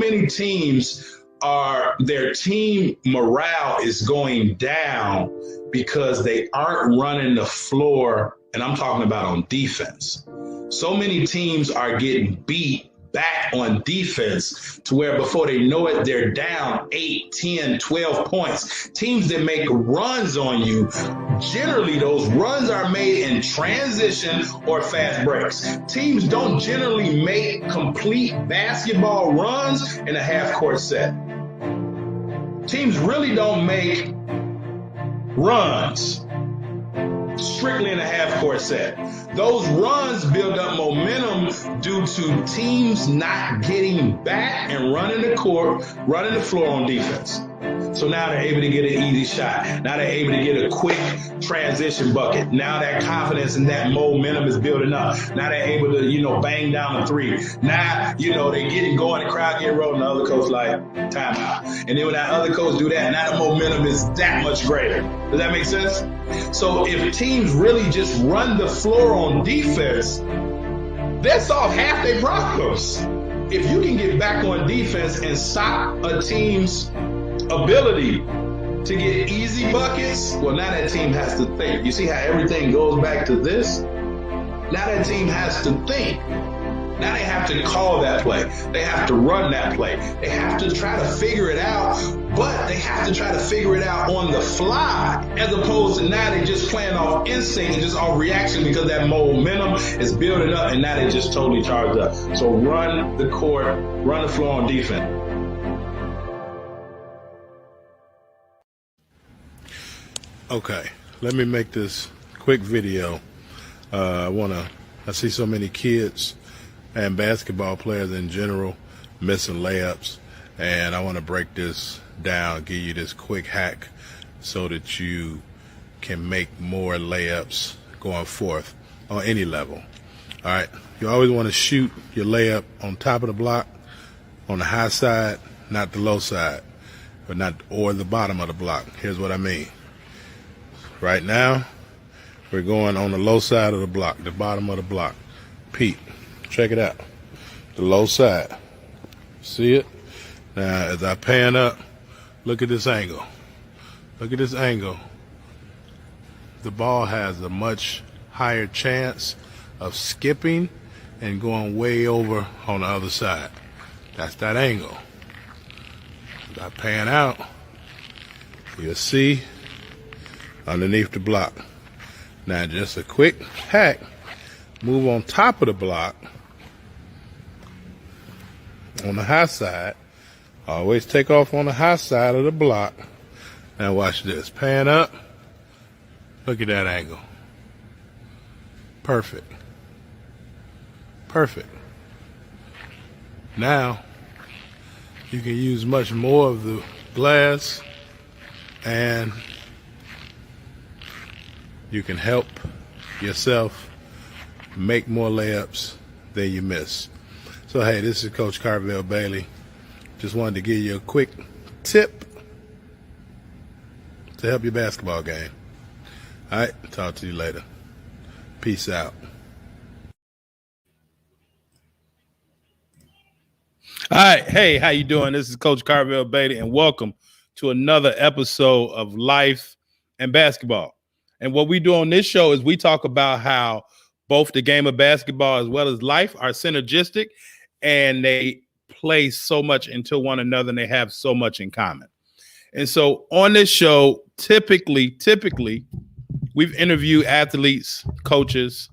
many teams their team morale is going down because they aren't running the floor, and I'm talking about on defense. So many teams are getting beat back on defense to where before they know it, they're down 8, 10, 12 points. Teams that make runs on you, generally those runs are made in transition or fast breaks. Teams don't generally make complete basketball runs in a half-court set. Teams really don't make runs strictly in a half-court set. Those runs build up momentum due to teams not getting back and running the court, running the floor on defense. So now they're able to get an easy shot. Now they're able to get a quick transition bucket. Now that confidence and that momentum is building up. Now they're able to, bang down a three. Now, they get it going, the crowd get rolling, the other coach like, timeout. And then when that other coach do that, now the momentum is that much greater. Does that make sense? So if teams really just run the floor on defense, they'll solve half their problems. If you can get back on defense and stop a team's ability to get easy buckets, well, now that team has to think. You see how everything goes back to this? Now that team has to think. Now they have to call that play. They have to run that play. They have to try to figure it out, but they have to try to figure it out on the fly, as opposed to now they just playing off instinct and just off reaction because that momentum is building up and now they just totally charged up. So run the court, run the floor on defense. Okay, let me make this quick video. I see so many kids and basketball players in general missing layups, and I want to break this down, give you this quick hack so that you can make more layups going forth on any level. All right, you always want to shoot your layup on top of the block, on the high side, not the low side, or the bottom of the block. Here's what I mean. Right now, we're going on the low side of the block, the bottom of the block. Pete, check it out. The low side. See it? Now, as I pan up, look at this angle. Look at this angle. The ball has a much higher chance of skipping and going way over on the other side. That's that angle. As I pan out, you'll see underneath the block. Now just a quick hack, move on top of the block on the high side. Always take off on the high side of the block. Now watch this, pan up, look at that angle. Perfect. Now you can use much more of the glass and you can help yourself make more layups than you miss. So, hey, this is Coach Carvel Bailey. Just wanted to give you a quick tip to help your basketball game. All right, talk to you later. Peace out. All right, hey, how you doing? This is Coach Carvel Bailey, and welcome to another episode of Life and Basketball. And what we do on this show is we talk about how both the game of basketball as well as life are synergistic, and they play so much into one another, and they have so much in common. And so on this show, typically, we've interviewed athletes, coaches,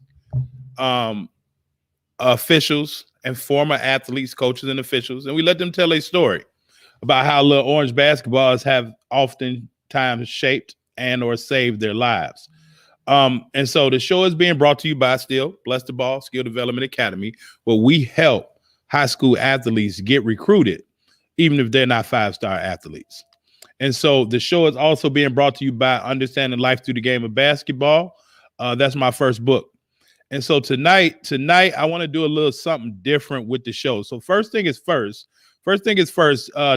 officials, and former athletes, coaches, and officials, and we let them tell a story about how Little Orange basketballs have oftentimes shaped and or saved their lives. And so the show is being brought to you by Bless the Ball Skill Development Academy, where we help high school athletes get recruited, even if they're not five-star athletes. And so the show is also being brought to you by Understanding Life Through the Game of Basketball. That's my first book. And so tonight, I want to do a little something different with the show. So first thing is first,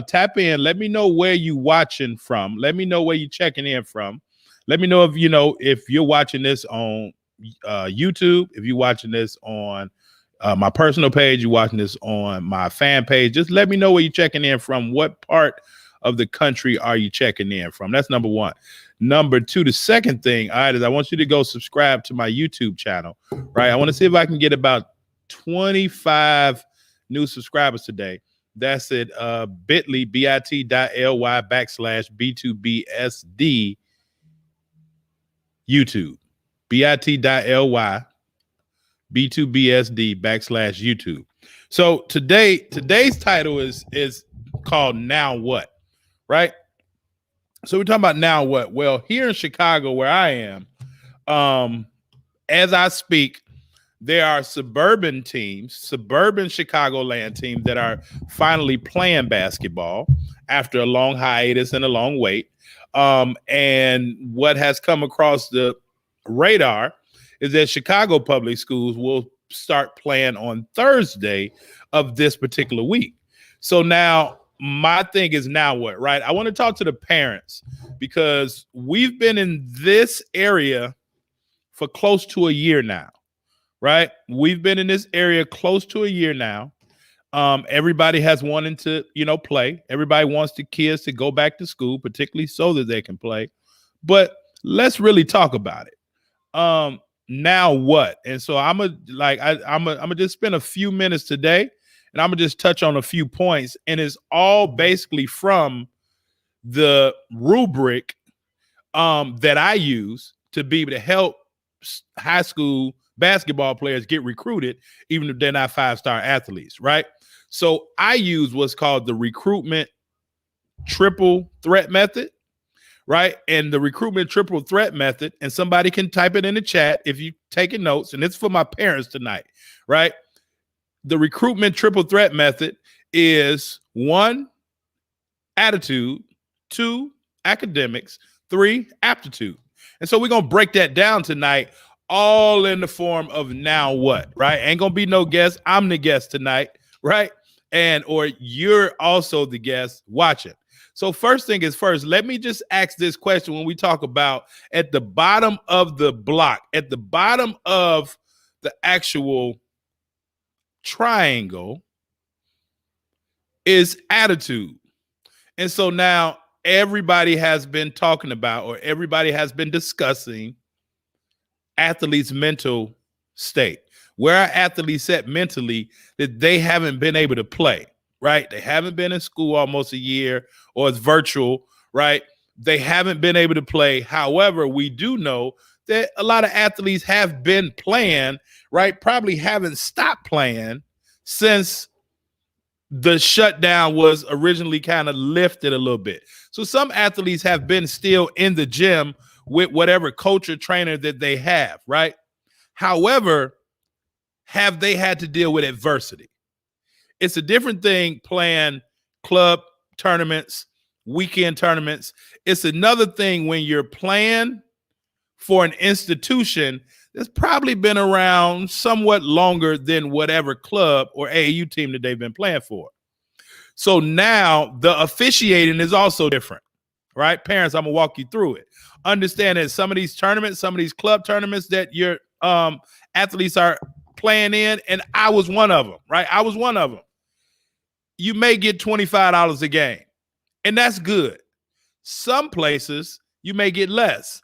tap in. Let me know where you watching from. Let me know where you checking in from. Let me know if you're watching this on YouTube, if you're watching this on my personal page, you're watching this on my fan page, just let me know where you're checking in from. What part of the country are you checking in from? That's number one. Number two, the second thing, all right, is I want you to go subscribe to my YouTube channel, right? I want to see if I can get about 25 new subscribers today. That's at bit.ly, bit.ly/B2BSD YouTube. bit.ly B2BSD /YouTube. So today's title is called Now What, right? So we're talking about now what? Well, here in Chicago, where I am, as I speak, there are suburban teams, suburban Chicagoland teams that are finally playing basketball after a long hiatus and a long wait. And what has come across the radar is that Chicago public schools will start playing on Thursday of this particular week. So now my thing is now what, right? I want to talk to the parents because we've been in this area for close to a year now, right? We've been in this area close to a year now. Everybody has wanted to, play. Everybody wants the kids to go back to school, particularly so that they can play. But let's really talk about it. Now what? And so I'm gonna just spend a few minutes today, and I'm gonna just touch on a few points, and it's all basically from the rubric that I use to be able to help high school basketball players get recruited, even if they're not 5-star athletes, right? So I use what's called the recruitment triple threat method, right? And the recruitment triple threat method, and somebody can type it in the chat if you're taking notes, and it's for my parents tonight, right? The recruitment triple threat method is 1, attitude, 2, academics, 3, aptitude. And so we're going to break that down tonight, all in the form of now what, right? Ain't going to be no guest. I'm the guest tonight, right? Or you're also the guest watching. So first thing is first, let me just ask this question when we talk about at the bottom of the block, at the bottom of the actual triangle is attitude. And so now everybody has been talking about, or everybody has been discussing athletes' mental state. Where are athletes at mentally that they haven't been able to play, right? They haven't been in school almost a year, or it's virtual, right? They haven't been able to play. However, we do know that a lot of athletes have been playing, right? Probably haven't stopped playing since the shutdown was originally kind of lifted a little bit. So some athletes have been still in the gym with whatever coach or trainer that they have, right? However, have they had to deal with adversity? It's a different thing playing club tournaments, weekend tournaments. It's another thing when you're playing for an institution that's probably been around somewhat longer than whatever club or AAU team that they've been playing for. So now the officiating is also different, right? Parents, I'm going to walk you through it. Understand that some of these tournaments, some of these club tournaments that your athletes are playing in, and I was one of them, right? I was one of them. You may get $25 a game, and that's good. Some places you may get less.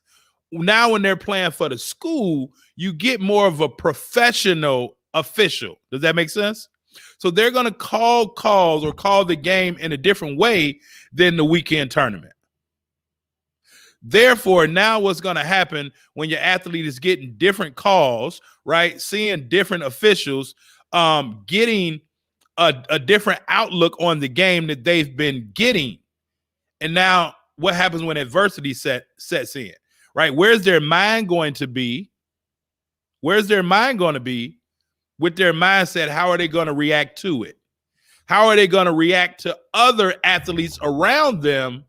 Now when they're playing for the school, you get more of a professional official. Does that make sense? So they're going to call calls or call the game in a different way than the weekend tournament. Therefore, now what's going to happen when your athlete is getting different calls, right? Seeing different officials, getting a different outlook on the game that they've been getting. And now what happens when adversity sets in, right? Where's their mind going to be? Where's their mind going to be with their mindset? How are they going to react to it? How are they going to react to other athletes around them?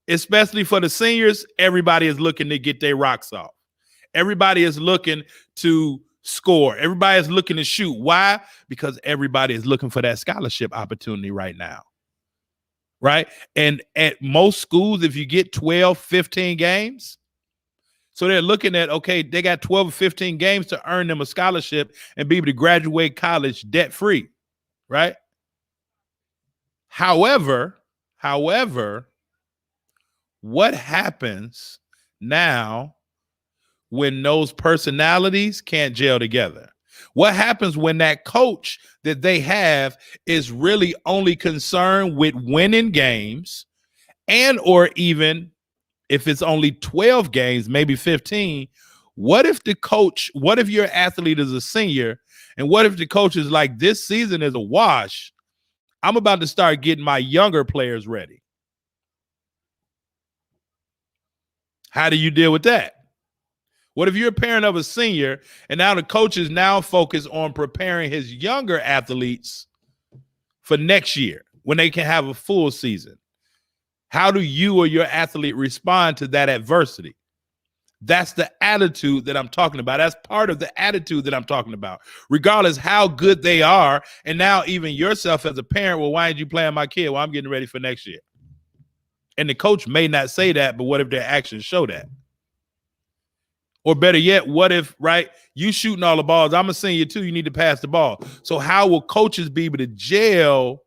Especially for the seniors, everybody is looking to get their rocks off. Everybody is looking to score. Everybody is looking to shoot. Why? Because everybody is looking for that scholarship opportunity right now, right? And at most schools, if you get 12, 15 games, So they're looking at, okay, they got 12 or 15 games to earn them a scholarship and be able to graduate college debt-free, right? However, what happens now when those personalities can't gel together? What happens when that coach that they have is really only concerned with winning games, and or even if it's only 12 games, maybe 15, what if your athlete is a senior, and what if the coach is like, this season is a wash, I'm about to start getting my younger players ready? How do you deal with that? What if you're a parent of a senior and now the coach is now focused on preparing his younger athletes for next year when they can have a full season? How do you or your athlete respond to that adversity? That's the attitude that I'm talking about. That's part of the attitude that I'm talking about, regardless how good they are. And now even yourself as a parent, well, why aren't you playing my kid? Well, I'm getting ready for next year. And the coach may not say that, but what if their actions show that? Or better yet, what if, right, you shooting all the balls, I'm a senior too, you need to pass the ball. So how will coaches be able to gel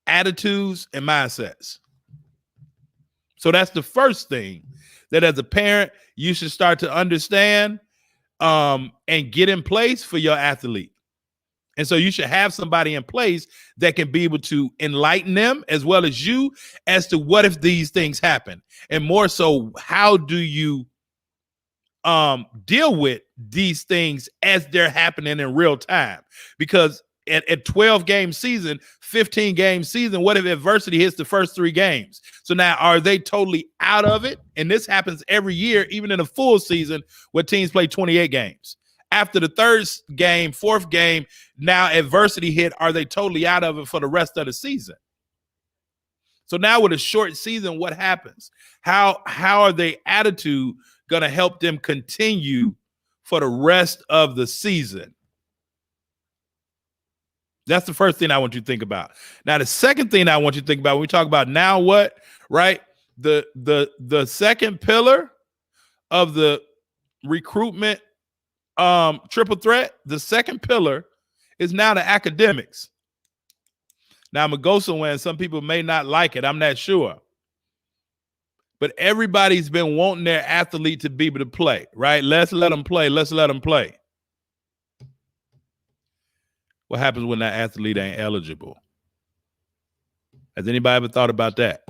attitudes and mindsets? So that's the first thing that as a parent, you should start to understand and get in place for your athlete. And so you should have somebody in place that can be able to enlighten them as well as you as to what if these things happen. And more so, how do you deal with these things as they're happening in real time? Because at 12 game season, 15 game season, what if adversity hits the first 3 games? So now are they totally out of it? And this happens every year, even in a full season where teams play 28 games. After the 3rd game, 4th game, now adversity hit. Are they totally out of it for the rest of the season? So now with a short season, what happens? How are their attitude going to help them continue for the rest of the season? That's the first thing I want you to think about. Now, the second thing I want you to think about when we talk about now what, right? The second pillar of the recruitment triple threat, the second pillar is now the academics. Now, I'm going to go somewhere and some people may not like it. I'm not sure. But everybody's been wanting their athlete to be able to play, right? Let's let them play. Let's let them play. What happens when that athlete ain't eligible? Has anybody ever thought about that?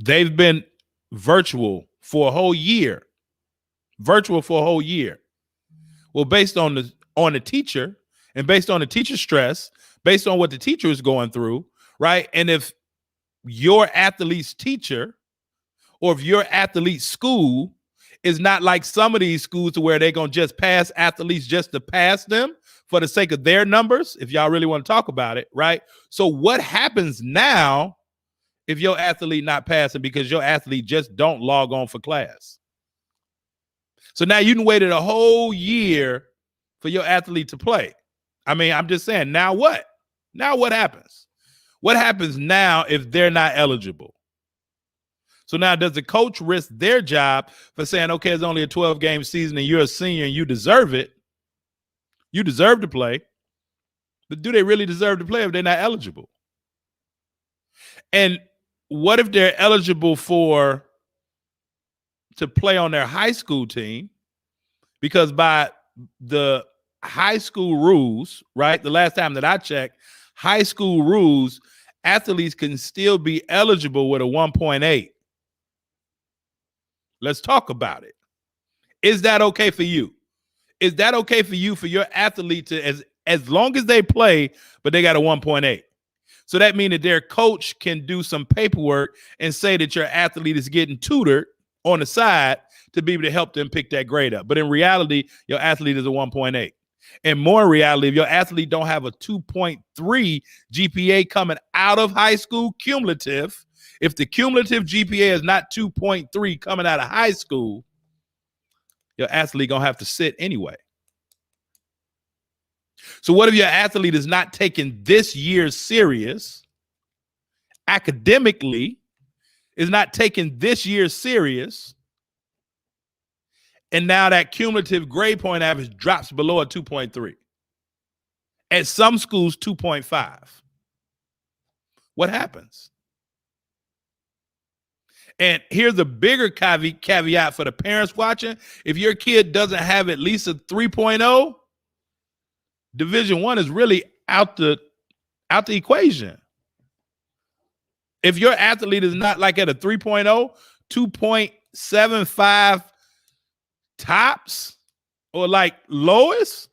They've been virtual for a whole year. Well, based on the teacher and based on the teacher's stress, based on what the teacher is going through, right? And if your athlete's teacher or if your athlete's school is not like some of these schools to where they're going to just pass athletes just to pass them for the sake of their numbers, if y'all really want to talk about it, right? So what happens now if your athlete not passing because your athlete just don't log on for class? So now you waited a whole year for your athlete to play. I mean, I'm just saying, now what? Now what happens? What happens now if they're not eligible? So now does the coach risk their job for saying, okay, it's only a 12-game season and you're a senior and you deserve it? You deserve to play. But do they really deserve to play if they're not eligible? And what if they're eligible to play on their high school team? Because by the high school rules, right, the last time that I checked, high school rules, athletes can still be eligible with a 1.8. Let's talk about it. Is that okay for you? Is that okay for you, for your athlete to, as long as they play, but they got a 1.8? So that means that their coach can do some paperwork and say that your athlete is getting tutored on the side to be able to help them pick that grade up. But in reality, your athlete is a 1.8. And more in reality, if your athlete don't have a 2.3 GPA coming out of high school cumulative, if the cumulative GPA is not 2.3 coming out of high school, your athlete going to have to sit anyway. So what if your athlete is not taking this year serious academically, is not taking this year serious, and now that cumulative grade point average drops below a 2.3. At some schools, 2.5. What happens? And here's a bigger caveat for the parents watching. If your kid doesn't have at least a 3.0, Division I is really out the equation. If your athlete is not like at a 3.0, 2.75 tops, or like lowest,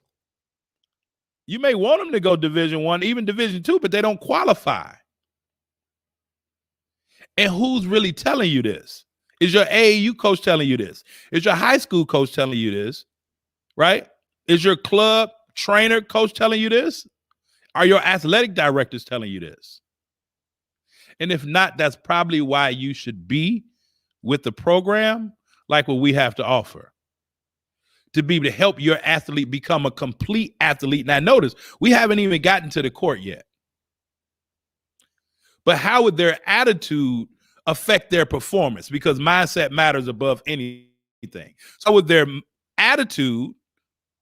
you may want them to go Division I, even Division II, but they don't qualify. And who's really telling you this? Is your AAU coach telling you this? Is your high school coach telling you this? Right? Is your club trainer coach telling you this? Are your athletic directors telling you this? And if not, that's probably why you should be with the program like what we have to offer, to be able to help your athlete become a complete athlete. Now, notice, we haven't even gotten to the court yet. But how would their attitude affect their performance? Because mindset matters above anything. So with their attitude,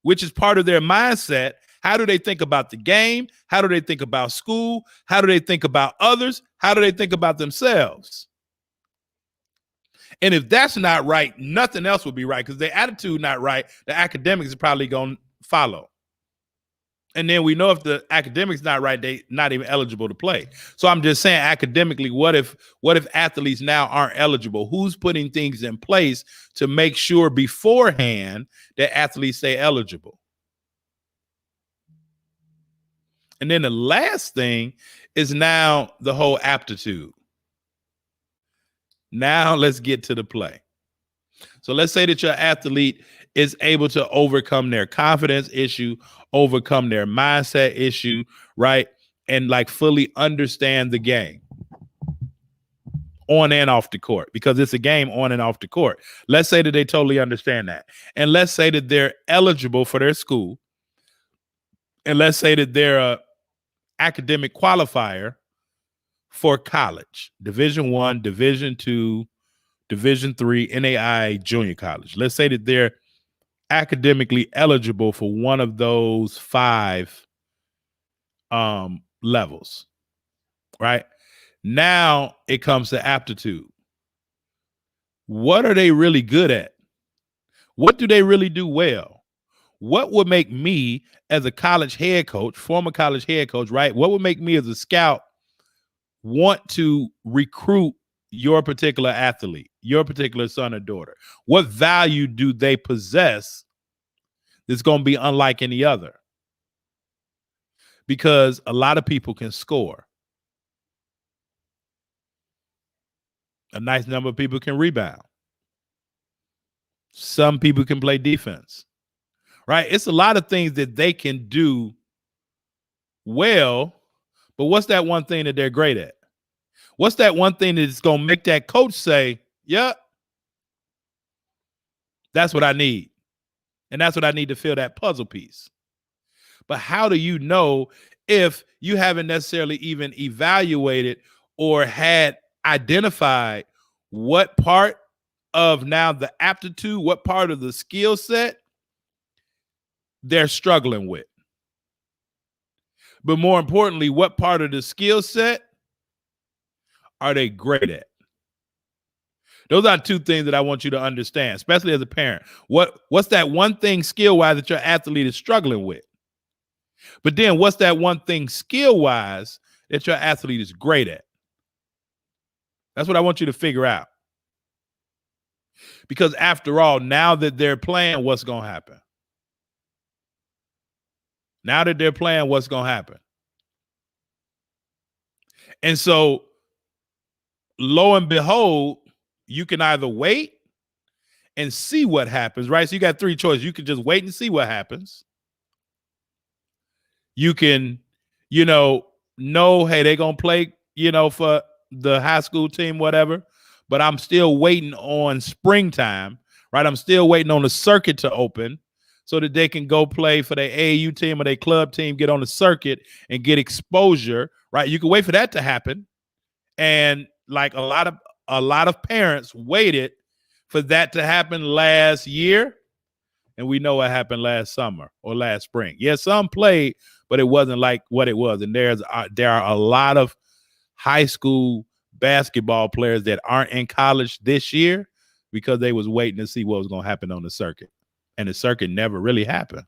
which is part of their mindset, how do they think about the game? How do they think about school? How do they think about others? How do they think about themselves? And if that's not right, nothing else will be right, because their attitude not right, the academics is probably going to follow. And then we know if the academics not right, they not even eligible to play. So I'm just saying, academically, what if athletes now aren't eligible? Who's putting things in place to make sure beforehand that athletes stay eligible? And then the last thing is now the whole aptitude. Now let's get to the play. So let's say that your athlete is able to overcome their confidence issue, overcome their mindset issue, right? And like fully understand the game on and off the court, because it's a game on and off the court. Let's say that they totally understand that. And let's say that they're eligible for their school. And let's say that they're a academic qualifier for college, Division I, Division II, Division III, NAI, junior college. Let's say that they're academically eligible for one of those 5 levels, right? Now it comes to aptitude. What are they really good at? What do they really do well? What would make me as a college head coach, former college head coach, right? What would make me as a scout want to recruit your particular athlete, your particular son or daughter? What value do they possess that's going to be unlike any other? Because a lot of people can score. A nice number of people can rebound. Some people can play defense, right? It's a lot of things that they can do well, but what's that one thing that they're great at? What's that one thing that's going to make that coach say, yep, that's what I need. And that's what I need to fill that puzzle piece. But how do you know if you haven't necessarily even evaluated or had identified what part of now the aptitude, what part of the skill set they're struggling with? But more importantly, what part of the skill set are they great at? Those are 2 things that I want you to understand, especially as a parent. What's that one thing skill-wise that your athlete is struggling with? But then what's that one thing skill-wise that your athlete is great at? That's what I want you to figure out. Because after all, now that they're playing, what's going to happen? Now that they're playing, what's going to happen? And so, lo and behold, you can either wait and see what happens, right? So you got 3 choices. You can just wait and see what happens. You can, know, hey, they're going to play, for the high school team, whatever, but I'm still waiting on springtime, right? I'm still waiting on the circuit to open so that they can go play for their AAU team or their club team, get on the circuit and get exposure, right? You can wait for that to happen. And like a lot of a lot of parents waited for that to happen last year, and we know what happened last summer or last spring. Yeah, some played, but it wasn't like what it was. And there are a lot of high school basketball players that aren't in college this year because they was waiting to see what was going to happen on the circuit, and the circuit never really happened.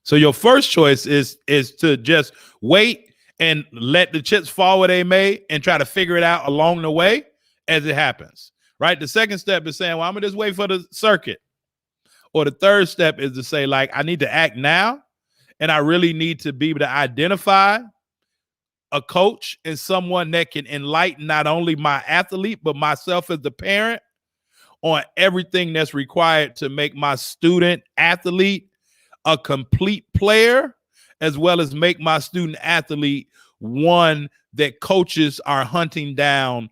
So your first choice is to just wait and let the chips fall where they may and try to figure it out along the way as it happens, right? The second step is saying, well, I'm going to just wait for the circuit. Or the third step is to say, like, I need to act now, and I really need to be able to identify a coach and someone that can enlighten not only my athlete, but myself as the parent on everything that's required to make my student athlete a complete player, as well as make my student athlete one that coaches are hunting down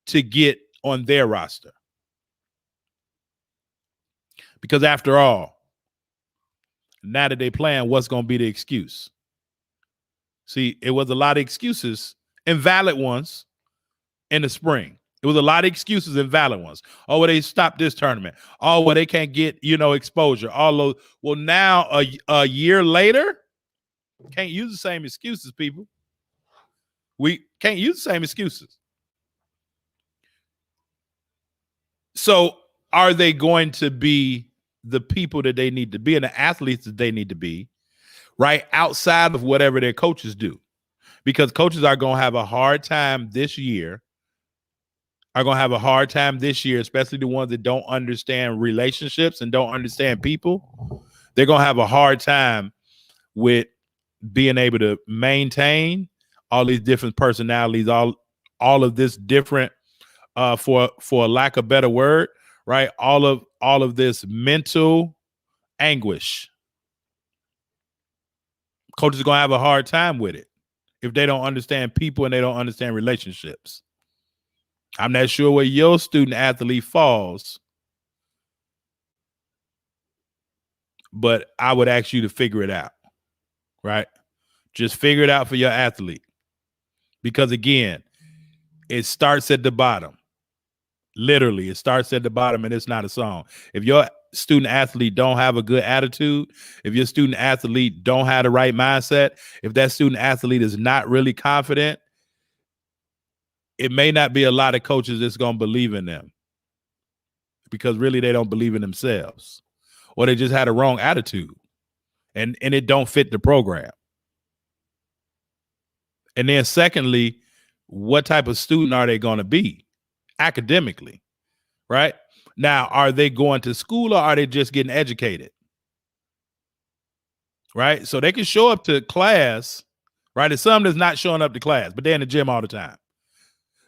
to get on their roster. Because after all, now that they're playing, what's going to be the excuse? See, it was a lot of excuses and valid ones in the spring. It was a lot of excuses and valid ones. Oh, well, they stopped this tournament. Oh, well, they can't get, exposure. All those. Well, now a year later, can't use the same excuses, people. We can't use the same excuses. So are they going to be the people that they need to be and the athletes that they need to be, right, outside of whatever their coaches do? Because coaches are going to have a hard time this year, especially the ones that don't understand relationships and don't understand people. They're going to have a hard time with being able to maintain all these different personalities, all of this different, for a lack of a better word, right? All of this mental anguish. Coaches are going to have a hard time with it if they don't understand people and they don't understand relationships. I'm not sure where your student athlete falls, but I would ask you to figure it out, right? Just figure it out for your athlete. Because again, it starts at the bottom. Literally, it starts at the bottom, and it's not a song. If your student athlete don't have a good attitude, if your student athlete don't have the right mindset, if that student athlete is not really confident, it may not be a lot of coaches that's going to believe in them, because really they don't believe in themselves, or they just had a wrong attitude, and it don't fit the program. And then secondly, what type of student are they going to be academically, right? Now, are they going to school or are they just getting educated? Right? So they can show up to class, right? There's some that's not showing up to class, but they're in the gym all the time.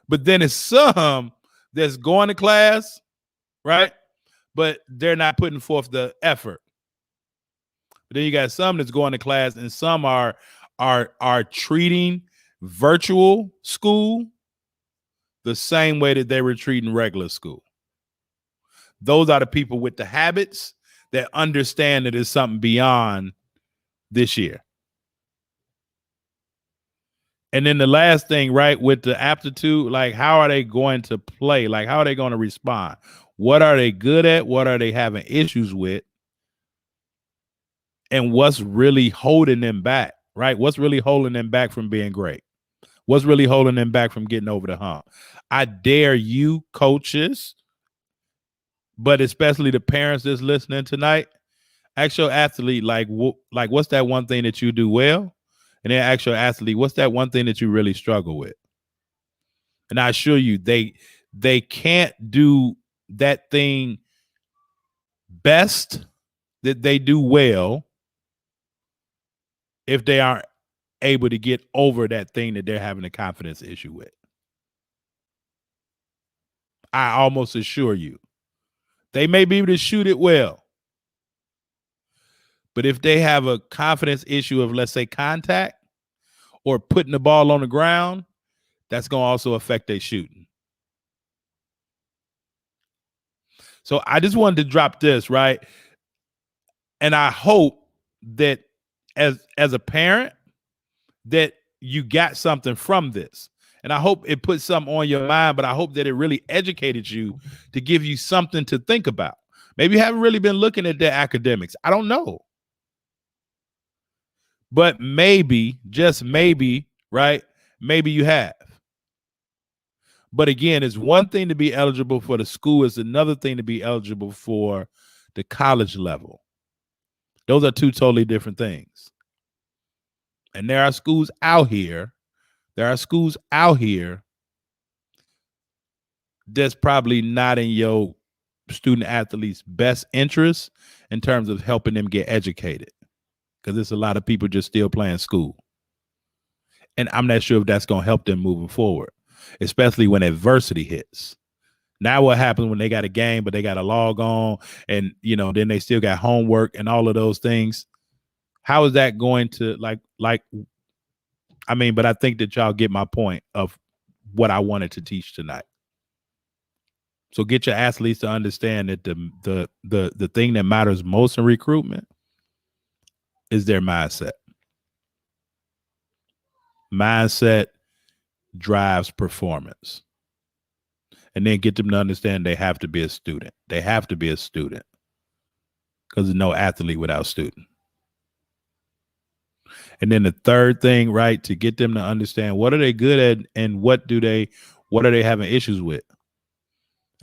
But then there's some that's going to class, right? But they're not putting forth the effort. But then you got some that's going to class, and some are treating virtual school the same way that they were treating regular school. Those are the people with the habits that understand that it's something beyond this year. And then the last thing, right, with the aptitude, like, how are they going to play? Like, how are they going to respond? What are they good at? What are they having issues with? And what's really holding them back, right? What's really holding them back from being great? What's really holding them back from getting over the hump? I dare you, coaches, but especially the parents that's listening tonight, ask your athlete, like what's that one thing that you do well? And then ask your athlete, what's that one thing that you really struggle with? And I assure you, they can't do that thing best that they do well if they aren't able to get over that thing that they're having a confidence issue with. I almost assure you, they may be able to shoot it well, but if they have a confidence issue of, let's say, contact or putting the ball on the ground, that's going to also affect their shooting. So I just wanted to drop this, right? And I hope that as a parent, that you got something from this. And I hope it puts something on your mind, but I hope that it really educated you to give you something to think about. Maybe you haven't really been looking at their academics. I don't know. But maybe, just maybe, right? Maybe you have. But again, it's one thing to be eligible for the school. It's another thing to be eligible for the college level. Those are two totally different things. And there are schools out here. That's probably not in your student athlete's best interest in terms of helping them get educated. Because there's a lot of people just still playing school. And I'm not sure if that's going to help them moving forward, especially when adversity hits. Now what happens when they got a game, but they got to log on and, then they still got homework and all of those things. How is that going to but I think that y'all get my point of what I wanted to teach tonight. So get your athletes to understand that the thing that matters most in recruitment is their mindset. Mindset drives performance. And then get them to understand they have to be a student. They have to be a student because there's no athlete without student. And then the third thing, right, to get them to understand what are they good at and what are they having issues with?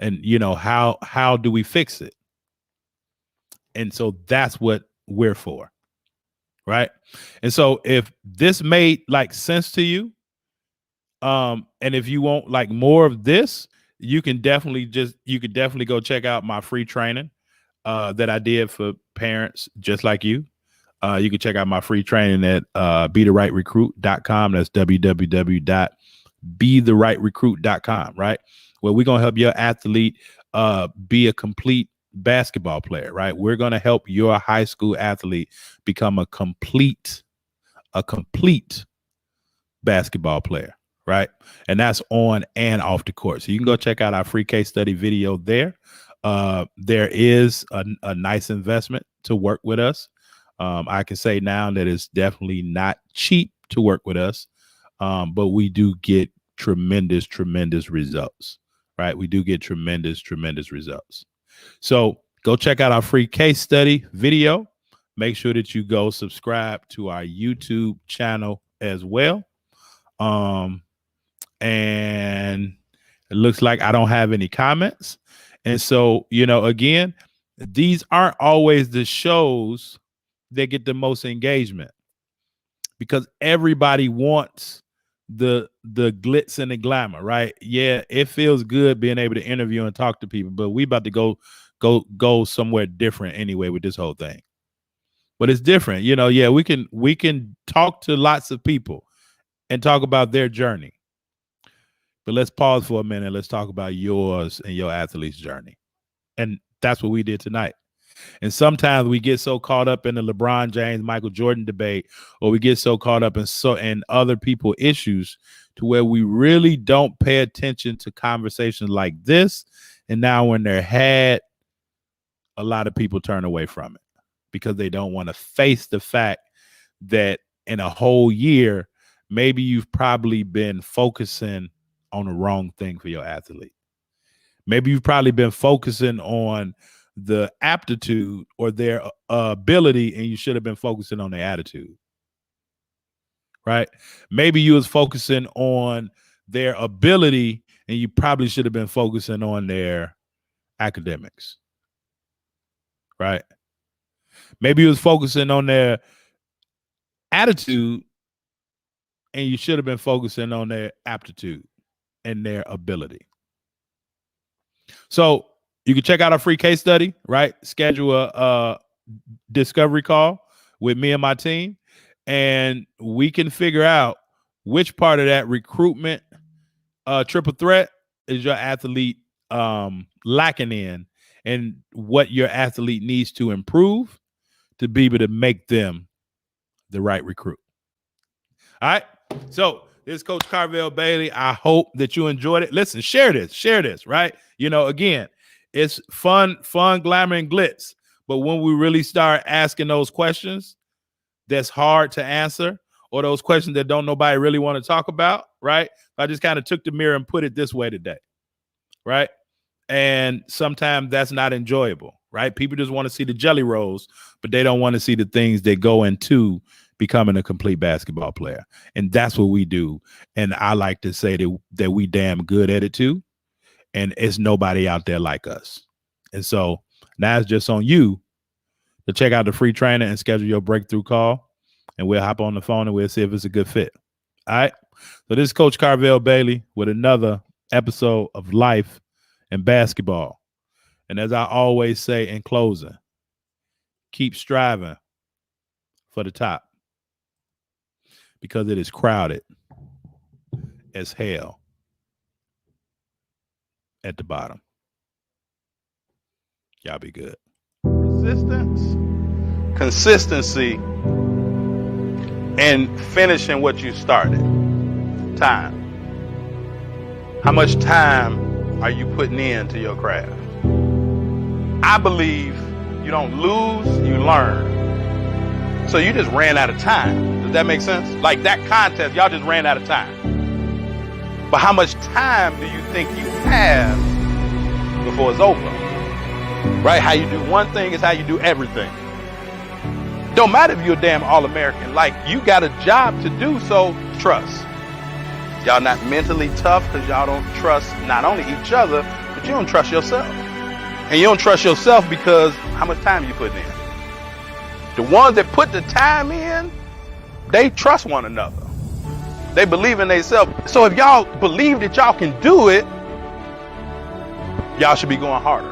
And, how do we fix it? And so that's what we're for. Right. And so if this made sense to you, and if you want more of this, you can definitely go check out my free training that I did for parents just like you. You can check out my free training at BeTheRightRecruit.com. That's www.BeTheRightRecruit.com, right? Where we're going to help your athlete be a complete basketball player, right? We're going to help your high school athlete become a complete basketball player, right? And that's on and off the court. So you can go check out our free case study video there. There is a nice investment to work with us. I can say now that it's definitely not cheap to work with us, but we do get tremendous results, right? We do get tremendous results. So go check out our free case study video. Make sure that you go subscribe to our YouTube channel as well. And it looks like I don't have any comments. And so, again, these aren't always the shows that get the most engagement because everybody wants the glitz and the glamour, right? Yeah, it feels good being able to interview and talk to people, but we about to go somewhere different anyway with this whole thing. But it's different, yeah, we can talk to lots of people and talk about their journey. But let's pause for a minute. Let's talk about yours and your athlete's journey. And that's what we did tonight. And sometimes we get so caught up in the LeBron James, Michael Jordan debate, or we get so caught up in other people's issues to where we really don't pay attention to conversations like this. And now when they're had, a lot of people turn away from it because they don't want to face the fact that in a whole year, maybe you've probably been focusing on the wrong thing for your athlete. Maybe you've probably been focusing on the aptitude or their ability, and you should have been focusing on their attitude, right? Maybe you was focusing on their ability, and you probably should have been focusing on their academics, right? Maybe you was focusing on their attitude, and you should have been focusing on their aptitude and their ability. So you can check out our free case study, right? Schedule a discovery call with me and my team, and we can figure out which part of that recruitment triple threat is your athlete lacking in, and what your athlete needs to improve to be able to make them the right recruit. All right. So this is Coach Carvel Bailey. I hope that you enjoyed it. Listen, share this, right? Again, it's fun, glamour, and glitz. But when we really start asking those questions that's hard to answer, or those questions that don't nobody really want to talk about, right? I just kind of took the mirror and put it this way today, right? And sometimes that's not enjoyable, right? People just want to see the jelly rolls, but they don't want to see the things that go into becoming a complete basketball player. And that's what we do. And I like to say that we damn good at it too. And it's nobody out there like us. And so now it's just on you to check out the free training and schedule your breakthrough call. And we'll hop on the phone and we'll see if it's a good fit. All right. So this is Coach Carvel Bailey with another episode of Life and Basketball. And as I always say in closing, keep striving for the top, because it is crowded as hell at the bottom. Y'all be good. Persistence, consistency, and finishing what you started. Time. How much time are you putting into your craft? I believe you don't lose, you learn. So you just ran out of time. Does that make sense? Like that contest, y'all just ran out of time. But how much time do you think you have before it's over? Right? How you do one thing is how you do everything. Don't matter if you're a damn All-American. Like, you got a job to do, so trust. Y'all not mentally tough because y'all don't trust not only each other, but you don't trust yourself. And you don't trust yourself because how much time you putting in. The ones that put the time in, they trust one another. They believe in themselves. So if y'all believe that y'all can do it, y'all should be going harder.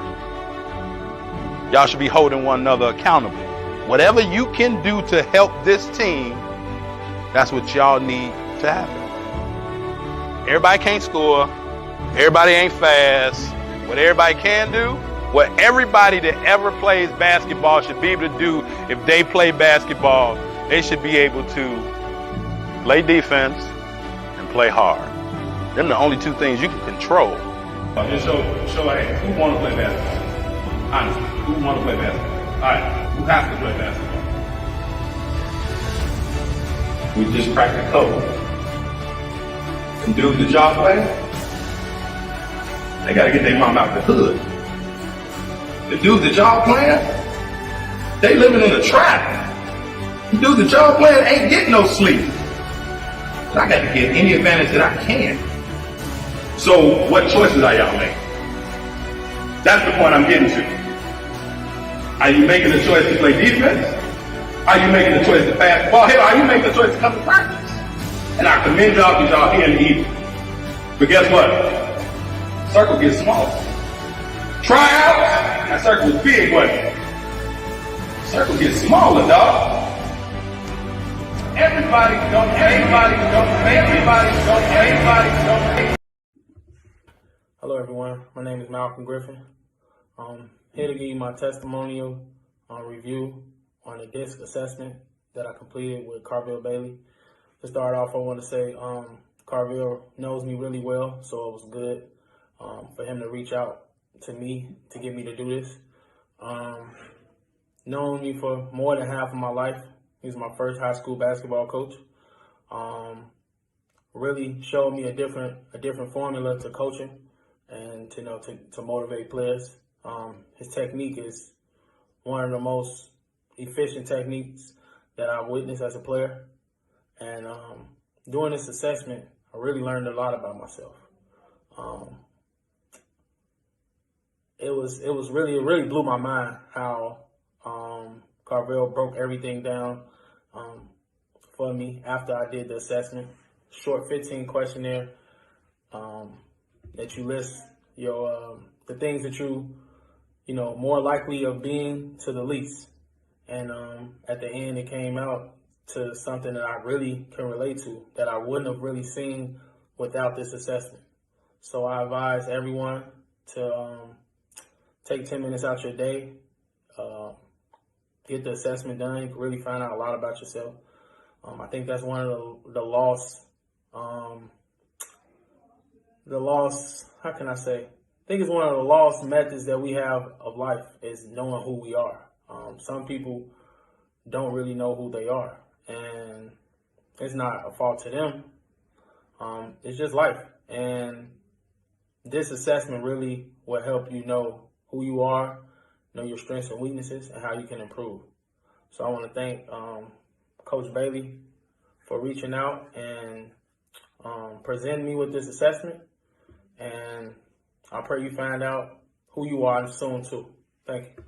Y'all should be holding one another accountable. Whatever you can do to help this team, that's what y'all need to happen. Everybody can't score. Everybody ain't fast. What everybody can do, what everybody that ever plays basketball should be able to do if they play basketball, they should be able to play defense and play hard. Them the only two things you can control. Just show hey, who want to play basketball? Honestly, who want to play basketball? All right, who has to play basketball? We just cracked the code. And dudes that y'all play, they got to get their mom out the hood. The dudes that y'all playing, they living in a trap. The dudes that y'all playing ain't getting no sleep. So I got to get any advantage that I can. So what choices are y'all making? That's the point I'm getting to. Are you making the choice to play defense? Are you making the choice to pass the ball? Hell, are you making the choice to come to practice? And I commend y'all because y'all here in the evening. But guess what? Circle gets smaller. Try out, that circle was big, wasn't it? Circle gets smaller, dog. Everybody don't. Hello everyone, my name is Malcolm Griffin. Here to give you my testimonial review on the DISC assessment that I completed with Carvel Bailey. To start off, I want to say Carvel knows me really well, so it was good for him to reach out to me to get me to do this. Known me for more than half of my life. He was my first high school basketball coach. Really showed me a different formula to coaching and to motivate players. His technique is one of the most efficient techniques that I've witnessed as a player. And doing this assessment, I really learned a lot about myself. It really blew my mind how Carvel broke everything down for me after I did the assessment. Short 15 questionnaire that you list your the things that you more likely of being to the least. And at the end, it came out to something that I really can relate to, that I wouldn't have really seen without this assessment. So I advise everyone to take 10 minutes out your day, get the assessment done. You can really find out a lot about yourself. I think that's one of the lost, how can I say? I think it's one of the lost methods that we have of life is knowing who we are. Some people don't really know who they are. And it's not a fault to them. It's just life. And this assessment really will help you know who you are, know your strengths and weaknesses, and how you can improve. So I want to thank Coach Bailey for reaching out and presenting me with this assessment. And I pray you find out who you are soon too. Thank you.